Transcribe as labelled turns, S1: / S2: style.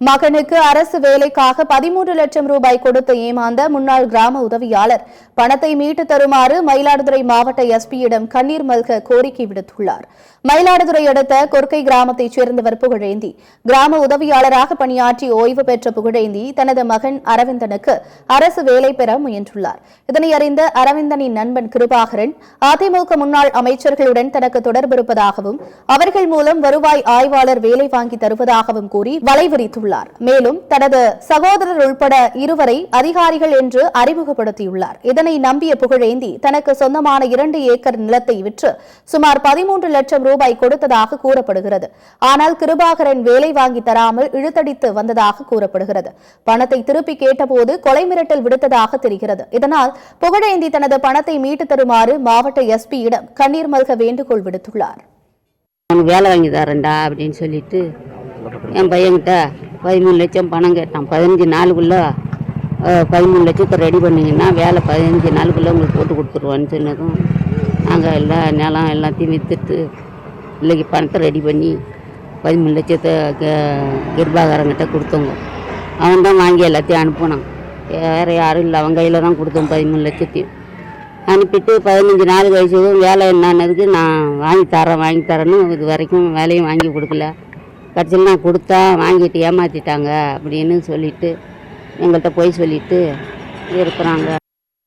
S1: மகனுக்கு அரசு வேலைக்காக 13 லட்சம் ரூபாய் கொடுத்து ஏமாந்த முன்னாள் கிராம உதவியாளர் பணத்தை மீட்டு தருமாறு மயிலாடுதுறை மாவட்ட எஸ்பியிடம் கண்ணீர் மல்க கோரிக்கை விடுத்துள்ளார். மயிலாடுதுறை அடுத்த கொர்க்கை கிராமத்தைச் சேர்ந்தவர் புகழேந்தி. கிராம உதவியாளராக பணியாற்றி ஓய்வு பெற்ற புகழேந்தி தனது மகன் அரவிந்தனுக்கு அரசு வேலை பெற முயன்றுள்ளார். இதனை அறிந்த அரவிந்தனின் நண்பன் கிருபாகரன் அதிமுக முன்னாள் அமைச்சர்களுடன் தனக்கு தொடர்பு இருப்பதாகவும் அவர்கள் மூலம் வருவாய் ஆய்வாளர் வேலை வாங்கி தருவதாகவும் கூறி வலைவிரித்துள்ளார். மேலும் தனது சகோதரர் உள்பட இருவரை அதிகாரிகள் என்று அறிமுகப்படுத்தியுள்ளார். இதனை நம்பிய புகழேந்தி தனக்கு சொந்தமான 2 ஏக்கர் நிலத்தை விற்று சுமார் 13 லட்சம் ரூபாய் கொடுத்ததாக கூறப்படுகிறது. ஆனால் கிருபாகரன் வேலை வாங்கி தராமல் இழுத்தடித்து வந்ததாக கூறப்படுகிறது. பணத்தை திருப்பி கேட்டபோது கொலை மிரட்டல் விடுத்ததாக தெரிகிறது. இதனால் புகழேந்தி தனது பணத்தை மீட்டு தருமாறு மாவட்ட எஸ்பியிடம் கண்ணீர் மல்க வேண்டுகோள் விடுத்துள்ளார்.
S2: வேலை வாங்கி தரேன்டா அப்படின்னு சொல்லிட்டு என் பையன்கிட்ட 13 லட்சம் பணம் கேட்டான். 15 நாளுக்குள்ளே 13 லட்சத்தை ரெடி பண்ணிங்கன்னா வேலை 15 நாளுக்குள்ளே உங்களுக்கு போட்டு கொடுத்துருவான்னு சொன்னதும் நாங்கள் எல்லா நிலம் எல்லாத்தையும் விற்றுட்டு இல்லைக்கு பணத்தை ரெடி பண்ணி 13 லட்சத்தை கிருபாகரங்கிட்ட கொடுத்தோங்க. அவன் தான் வாங்கி எல்லாத்தையும் அனுப்பினான். வேறு யாரும் இல்லை, அவன் கையில் தான் கொடுத்தோம் 13 லட்சத்தையும். அனுப்பிட்டு 15 நாள் கழிச்சதும் வேலை என்னன்னதுக்கு நான் வாங்கி தரேன்னு இது வரைக்கும் வேலையும் வாங்கி கொடுக்கல. கடைசியில் நான் கொடுத்தா வாங்கிட்டு ஏமாற்றிட்டாங்க அப்படின்னு சொல்லிட்டு எங்கள்கிட்ட போய் சொல்லிட்டு இருக்கிறாங்க.